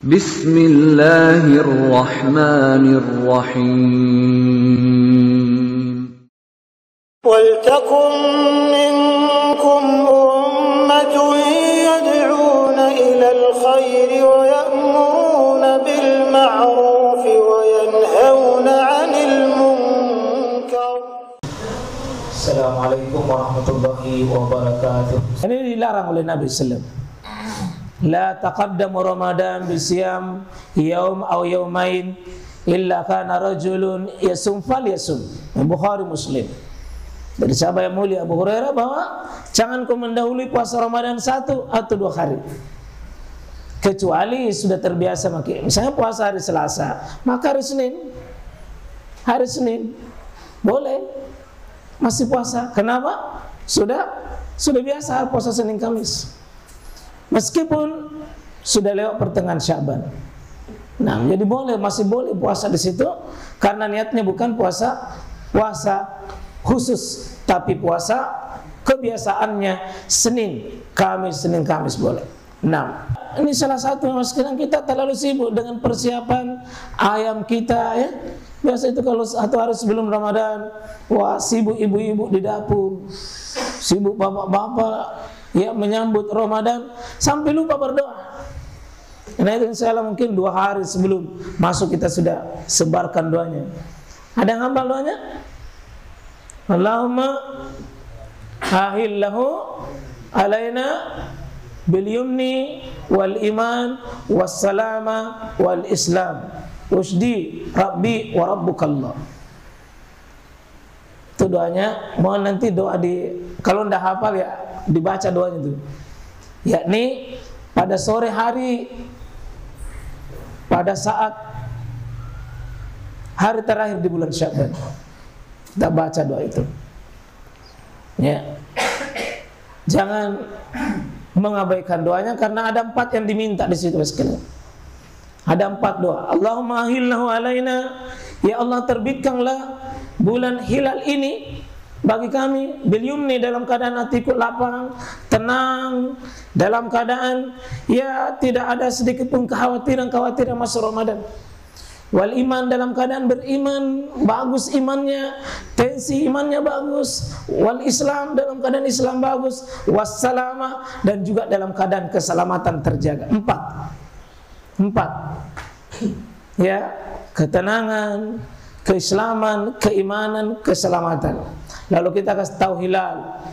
Bismillahirrahmanirrahim. وَلْتَكُنْ مِنْكُمْ أُمَّةٌ يَدْعُونَ إِلَى الْخَيْرِ وَيَأْمُرُونَ بِالْمَعْرُوفِ وَيَنْهَوْنَ عَنِ الْمُنْكَرِ. Assalamualaikum warahmatullahi wabarakatuh. Ini dilarang oleh Nabi sallallahu alaihi wasallam. La taqaddamu Ramadan bisiyam yaum aw yaumain illa kana rajulun yasum falyasum. Bukhari Muslim. Dari sahabat yang mulia Abu Hurairah bahwa jangan kau mendahului puasa Ramadan 1 atau 2 hari. Kecuali sudah terbiasa makin. Misalnya puasa hari Selasa, maka hari Senin. Hari Senin boleh masih puasa. Kenapa? Sudah biasa puasa Senin Kamis. Meskipun sudah lewat pertengahan Syaban. Nah, jadi masih boleh puasa di situ karena niatnya bukan puasa khusus, tapi puasa kebiasaannya Senin Kamis boleh. Nah, ini salah satu sekarang kita terlalu sibuk dengan persiapan ayam kita ya. Biasa itu kalau 1 hari sebelum Ramadan, wah sibuk ibu-ibu di dapur, sibuk bapak-bapak ya menyambut Ramadan sampai lupa berdoa. Nah itu insyaallah mungkin 2 hari sebelum masuk kita sudah sebarkan doanya. Ada yang hafal doanya? Allahumma ahillahu alaina bil yumni wal iman was salama wal islam usdi rabbi wa rabbukallah. Itu doanya. Mohon nanti doa kalau ndak hafal ya dibaca doanya itu. Yakni pada sore hari pada saat hari terakhir di bulan Syaban. Kita baca doa itu. Ya. Jangan mengabaikan doanya karena ada 4 yang diminta di situ sekali. Ada 4 doa. Allahumma ahillahu alaina, ya Allah terbitkanlah bulan hilal ini bagi kami bil yumni, dalam keadaan hatiku lapang, tenang, dalam keadaan ya tidak ada sedikit pun kekhawatiran masuk Ramadan. Wal iman, dalam keadaan beriman, bagus imannya, tensi imannya bagus. Wal Islam, dalam keadaan Islam bagus. Wassalama, dan juga dalam keadaan keselamatan terjaga. 4 ya, ketenangan, keislaman, keimanan, keselamatan. Lalu kita kasih tahu hilal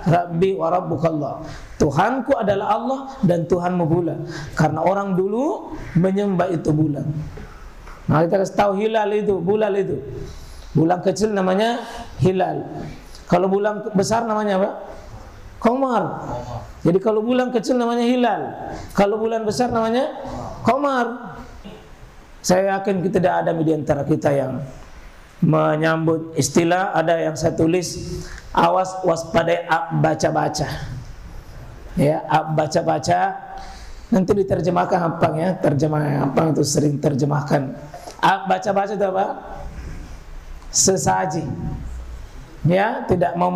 Rabbi wa rabbukallah, Tuhanku adalah Allah dan Tuhanmu bulan. Karena orang dulu menyembah itu bulan. Nah kita kasih tahu hilal itu, bulan itu. Bulan kecil namanya hilal. Kalau bulan besar namanya apa? Qamar. Jadi kalau bulan kecil namanya hilal, kalau bulan besar namanya qamar. Saya yakin kita tidak ada di antara kita yang menyambut istilah. Ada yang saya tulis, awas waspadai baca-baca. Ya, baca-baca. Nanti diterjemahkan Ampang ya, terjemah Ampang itu sering terjemahkan. Baca-baca itu apa? Sesaji. Ya, tidak mau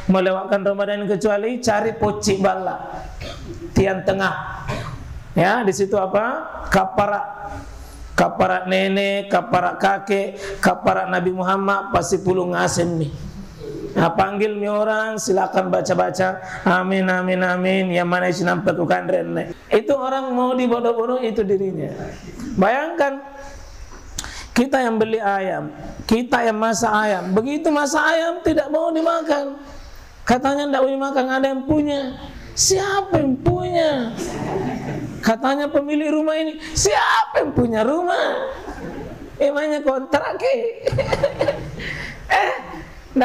melewatkan Ramadan kecuali cari poci bala tiang tengah. Ya, di situ apa? Kaparat nenek, kaparat kakek, kaparat Nabi Muhammad pasti pulung ngasim nih. Nah, panggil mi orang, silakan baca-baca. Amin amin amin. Yang mana isi nampak bukan rene. Itu orang mau dibodoh-bodoh itu dirinya. Bayangkan kita yang beli ayam, kita yang masak ayam. Begitu masak ayam tidak mau dimakan. Katanya tidak boleh makan, ada yang punya. Siapa yang punya? Katanya pemilik rumah ini. Siapa yang punya rumah? Emangnya kontrak Tidak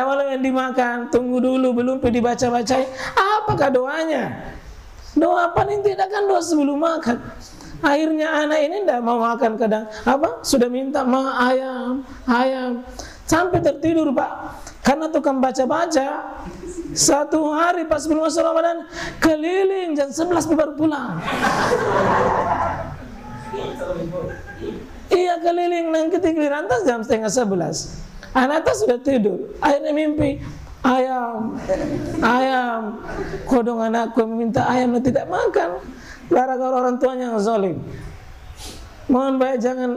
boleh yang dimakan. Tunggu dulu, belum dibaca-bacai. Apakah doanya? Doa apa nih? Tidak kan doa sebelum makan. Akhirnya anak ini tidak mau makan kadang. Sudah minta ayam. Sampai tertidur Pak. Karena tukang baca-baca. 1 hari pas sebelum masuk Ramadan keliling jam 11 baru pulang. Iya keliling nanti giliran tas jam 10:30. Anak tas sudah tidur. Akhirnya mimpi ayam. Kodong anakku meminta ayam dan tidak makan. gara-gara orang tuanya yang zalim. Mohon baik jangan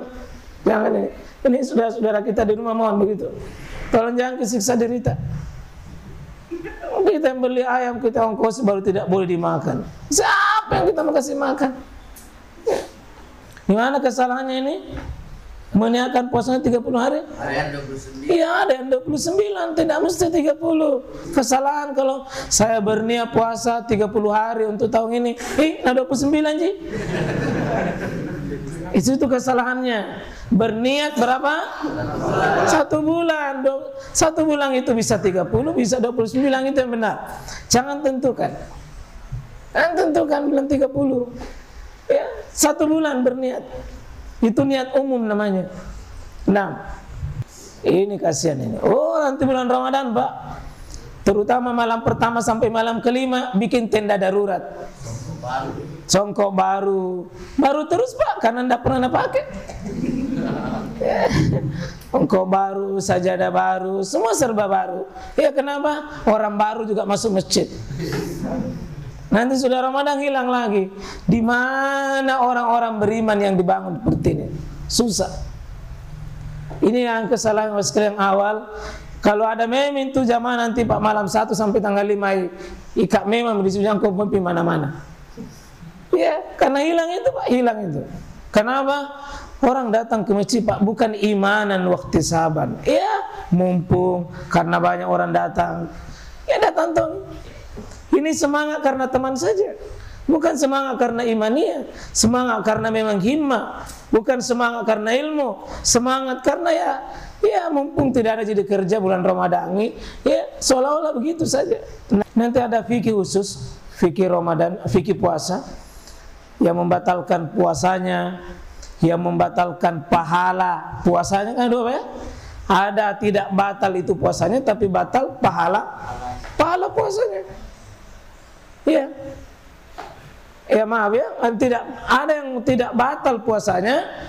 ini. Ini saudara-saudara kita di rumah mohon begitu. Tolong jangan kesiksa derita. Kita yang beli ayam, kita ongkos baru tidak boleh dimakan. Siapa yang kita mau kasih makan? Gimana kesalahannya ini? Meniakan puasanya 30 hari? Ada yang 29. Iya, ada yang 29, tidak mesti 30. Kesalahan kalau saya berniat puasa 30 hari untuk tahun ini. Ada 29 Ji. Itu kesalahannya. Berniat berapa? 1 bulan. 1 bulan itu bisa 30, bisa 29, itu yang benar. Jangan tentukan. Jangan tentukan bulan 30. Ya, 1 bulan berniat. Itu niat umum namanya. Nah, ini kasihan ini. Oh, nanti bulan Ramadan, Pak. Terutama malam pertama sampai malam kelima bikin tenda darurat. Congkok baru. Baru terus, Pak, karena enggak pernah pakai. Congkok baru, sajadah baru, semua serba baru. Ya kenapa? Orang baru juga masuk masjid. Nanti sudah Ramadan hilang lagi. Di mana orang-orang beriman yang dibangun seperti ini? Susah. Ini yang kesalahan sekalian awal. Kalau ada meme itu jamaah nanti Pak malam 1 sampai tanggal 5 ikat memang di jangkau di mana-mana. Ya, karena hilang itu Pak, hilang itu. Kenapa? Orang datang ke masjid Pak bukan imanan waktu saban. Ya, mumpung karena banyak orang datang. Ya datang tuh. Ini semangat karena teman saja. Bukan semangat karena imaniah. Semangat karena memang himmah. Bukan semangat karena ilmu. Semangat karena ya mumpung tidak ada jadi kerja bulan Ramadan ini, ya seolah-olah begitu saja. Nanti ada fikih khusus, fikih Ramadan, fikih puasa yang membatalkan puasanya, yang membatalkan pahala puasanya. Kan dua ya? Ada tidak batal itu puasanya, tapi batal pahala puasanya. Ya, ya maaf ya, tidak ada yang tidak batal puasanya,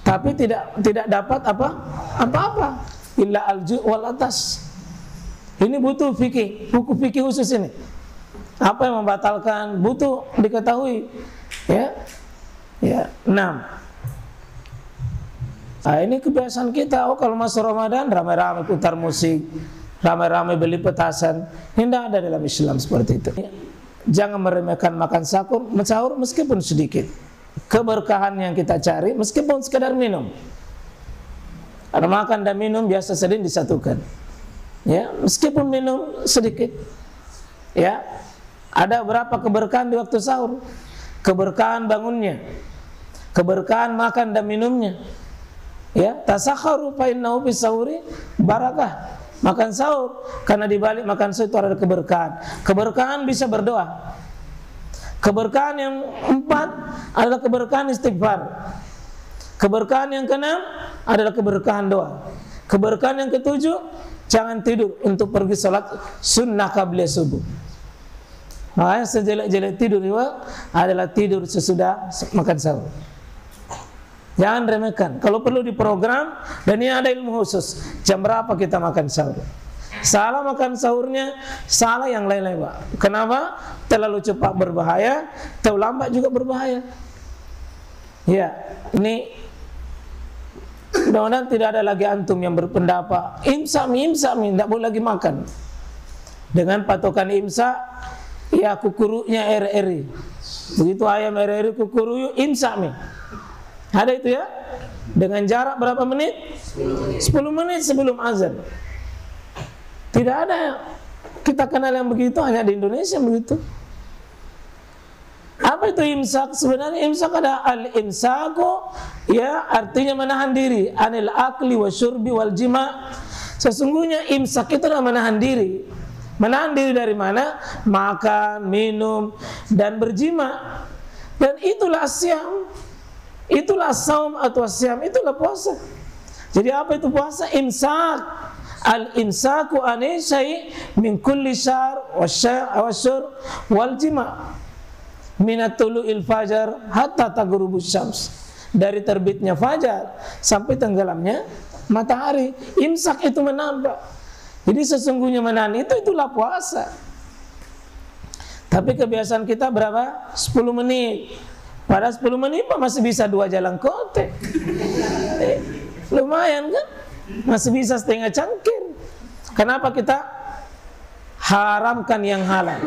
tapi tidak dapat apa-apa. Illa alju wal atas. Ini butuh fikih, buku fikih khusus ini. Apa yang membatalkan butuh diketahui. Ya, ya. 6. Nah, ini kebiasaan kita. Oh, kalau masuk Ramadan ramai-ramai putar musik, ramai-ramai beli petasan. Tidak ada dalam Islam seperti itu. Jangan meremehkan makan sahur meskipun sedikit. Keberkahan yang kita cari meskipun sekadar minum. Karena makan dan minum biasa sering disatukan. Ya, meskipun minum sedikit. Ya. Ada berapa keberkahan di waktu sahur? Keberkahan bangunnya. Keberkahan makan dan minumnya. Ya, tasakharu fa innahu bis sahuri barakah. Makan sahur, karena di balik makan sahur itu ada keberkahan. Keberkahan bisa berdoa. Keberkahan yang 4 adalah keberkahan istighfar. Keberkahan yang ke-6 adalah keberkahan doa. Keberkahan yang ke-7, jangan tidur untuk pergi salat sunnah qabliyah subuh. Makanya sejelek-jelek tidur adalah tidur sesudah makan sahur. Jangan remehkan. Kalau perlu diprogram, dan ini ada ilmu khusus. Jam berapa kita makan sahur? Salah makan sahurnya, salah yang lain-lain Pak. Kenapa? Terlalu cepat berbahaya, terlalu lambat juga berbahaya. Ya, ini mudah-mudahan tidak ada lagi antum yang berpendapat imsak mie, tidak boleh lagi makan. Dengan patokan imsak, ya kukurunya RRI. Begitu ayam RRI kukuruyu, imsak mie. Ada itu ya? Dengan jarak berapa menit? 10 menit sebelum azan. Tidak ada. Kita kenal yang begitu hanya di Indonesia begitu. Apa itu imsak? Sebenarnya imsak ada al-imsaku, ya artinya menahan diri, anil akli wa syurbi wal jima'. Sesungguhnya imsak itu adalah menahan diri. Menahan diri dari mana? Makan, minum, dan berjima. Dan itulah asyam. Itulah saum atau asyam, itulah puasa. Jadi apa itu puasa? Imsak. Al-imsaku ani syai' min kulli syar wa syur wal jima' minat tulu'il fajar hatta taghrubus syams. Dari terbitnya fajar sampai tenggelamnya matahari. Imsak itu menahan, Pak. Jadi sesungguhnya menahan itulah puasa. Tapi kebiasaan kita berapa? 10 menit. Pada 10 menit masih bisa 2 jalan kote. Lumayan kan? Masih bisa setengah cangkir. Kenapa kita haramkan yang halal?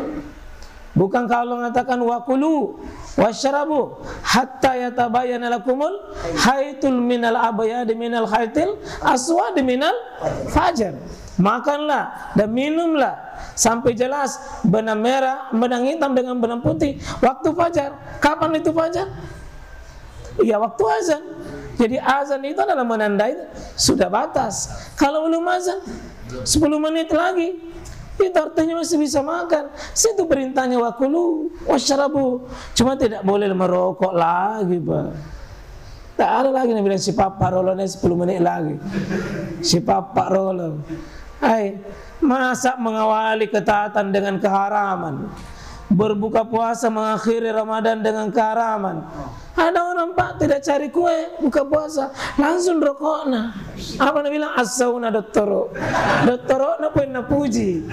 Bukan kalau mengatakan wakulu wasyarabu hatta yatabayyana lakumul khaytul minal abyadi minal khaytil aswadi minal fajar. Makanlah dan minumlah sampai jelas benang merah, benang hitam dengan benang putih waktu fajar. Kapan itu fajar? Ya waktu azan. Jadi azan itu adalah menandai sudah batas. Kalau belum azan 10 menit lagi, itu artinya masih bisa makan. Situ perintahnya wakulu wasyarabu. Cuma tidak boleh merokok lagi, Pak. Tak ada lagi yang bilang si papa rolonnya 10 menit lagi. Si papa rolon. Hai, masa mengawali ketaatan dengan keharaman, berbuka puasa mengakhiri Ramadan dengan keharaman. Ada orang Pak tidak cari kue buka puasa, langsung rokokna. Apa nak bilang as-sauna doktoro. Doktoro nak pernah puji.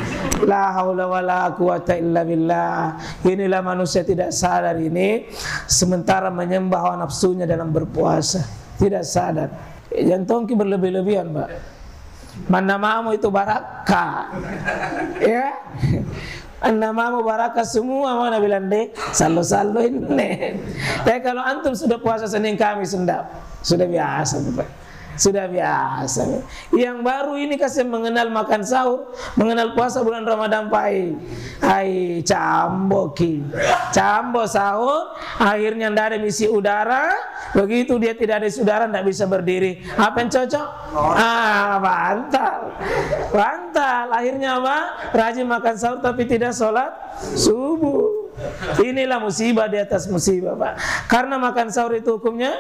La haula wala quwata illa billah. Inilah manusia tidak sadar ini, sementara menyembah hawa nafsunya dalam berpuasa. Tidak sadar. Jantung berlebih-lebihan, Pak. Mana namamu itu barakah, ya? Namamu barakah semua, mana bilang deh, salo-salo ini. Tapi kalau antum sudah puasa Senin Kamis sudah biasa, Pak. Sudah biasa. Yang baru ini kasih mengenal makan sahur, mengenal puasa bulan Ramadan pai. Ai cambo sahur, akhirnya tidak ada misi udara. Begitu dia tidak ada udara, tidak bisa berdiri. Apa yang cocok? Bantal. Akhirnya apa? Rajin makan sahur tapi tidak sholat subuh. Inilah musibah di atas musibah, Pak. Karena makan sahur itu hukumnya,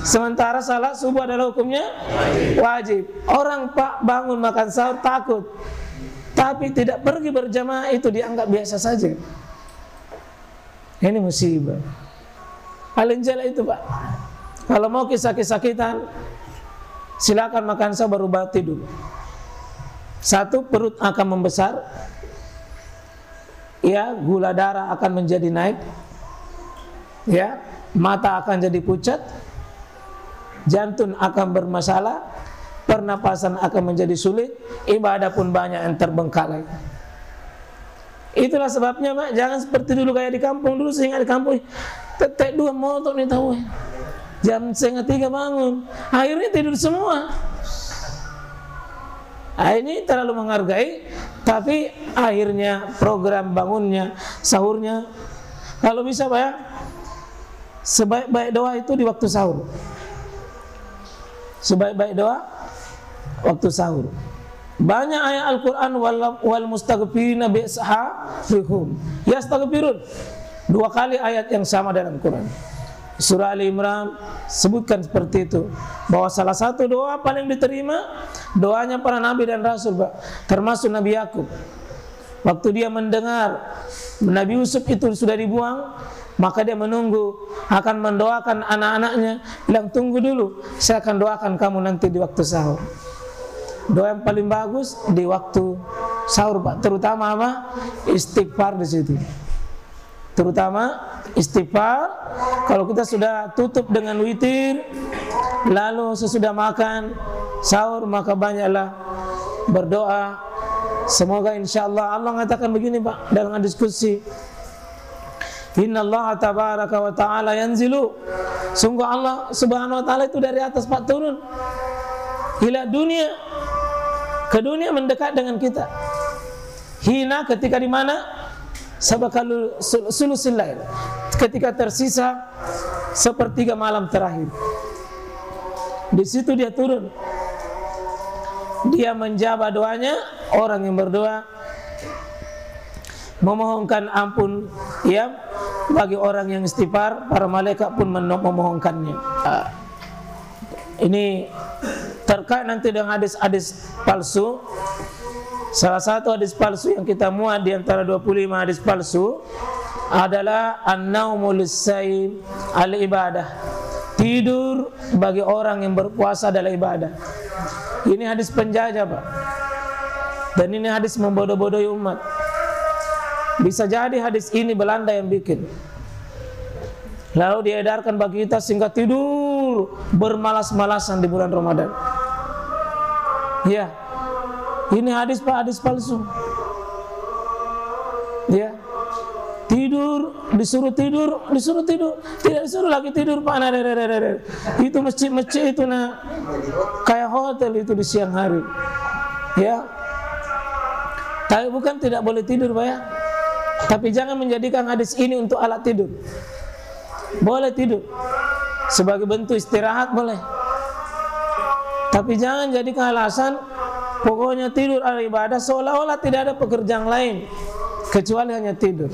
sementara salat subuh adalah hukumnya wajib. Orang Pak bangun makan sahur takut, tapi tidak pergi berjamaah, itu dianggap biasa saja. Ini musibah. Paling jelek itu, Pak. Kalau mau kisah-kisakitan, silakan makan sahur baru tidur. Satu, perut akan membesar. Ya, gula darah akan menjadi naik. Ya, mata akan jadi pucat. Jantung akan bermasalah. Pernapasan akan menjadi sulit. Ibadah pun banyak yang terbengkalai. Itulah sebabnya, Pak, jangan seperti dulu kayak di kampung dulu. Sehingga di kampung tetek 2 motor nih tahu. Jam 2:30 bangun. Akhirnya tidur semua. Ini terlalu menghargai, tapi akhirnya program bangunnya, sahurnya, kalau bisa Pak ya, sebaik-baik doa itu di waktu sahur. Sebaik-baik doa waktu sahur. Banyak ayat Al-Quran wal mustaghfirina bi'asharihum yastaghfirun. 2 kali ayat yang sama dalam Quran. Surah Ali Imran sebutkan seperti itu, bahwa salah satu doa paling diterima doanya para nabi dan rasul, Pak. Termasuk Nabi Yakub. Waktu dia mendengar Nabi Yusuf itu sudah dibuang, maka dia menunggu, akan mendoakan anak-anaknya, bilang tunggu dulu, saya akan doakan kamu nanti di waktu sahur. Doa yang paling bagus di waktu sahur, Pak. Terutama apa? Istighfar di situ. Terutama istighfar. Kalau kita sudah tutup dengan witir, lalu sesudah makan sahur, maka banyaklah berdoa. Semoga insyaAllah Allah mengatakan begini, Pak, dalam diskusi. Inna Allah tabaraka wa ta'ala yanzilu. Sungguh Allah subhanahu wa ta'ala itu dari atas, Pak, turun ila dunia, ke dunia mendekat dengan kita. Hina, ketika di mana? Sabakal sulusil lail, ketika tersisa sepertiga malam terakhir. Di situ dia turun. Dia menjawab doanya orang yang berdoa, memohonkan ampun ya bagi orang yang istighfar, para malaikat pun memohonkannya. Ini terkait nanti dengan hadis-hadis palsu. Salah satu hadis palsu yang kita muat di antara 25 hadis palsu adalah an-naumu lis-saim al-ibadah. Tidur bagi orang yang berpuasa adalah ibadah. Ini hadis penjajah, Pak. Dan ini hadis membodoh-bodohi umat. Bisa jadi hadis ini Belanda yang bikin. Lalu diedarkan bagi kita sehingga tidur bermalas-malasan di bulan Ramadan. Ya, ini hadis Pak, hadis palsu. Ya, disuruh tidur, tidak disuruh lagi tidur Pak. Itu masjid-masjid itu kayak hotel itu di siang hari. Ya, tapi bukan tidak boleh tidur Pak ya. Tapi jangan menjadikan hadis ini untuk alat tidur. Boleh tidur sebagai bentuk istirahat boleh. Tapi jangan jadikan alasan pokoknya tidur ada ibadah seolah-olah tidak ada pekerjaan lain kecuali hanya tidur.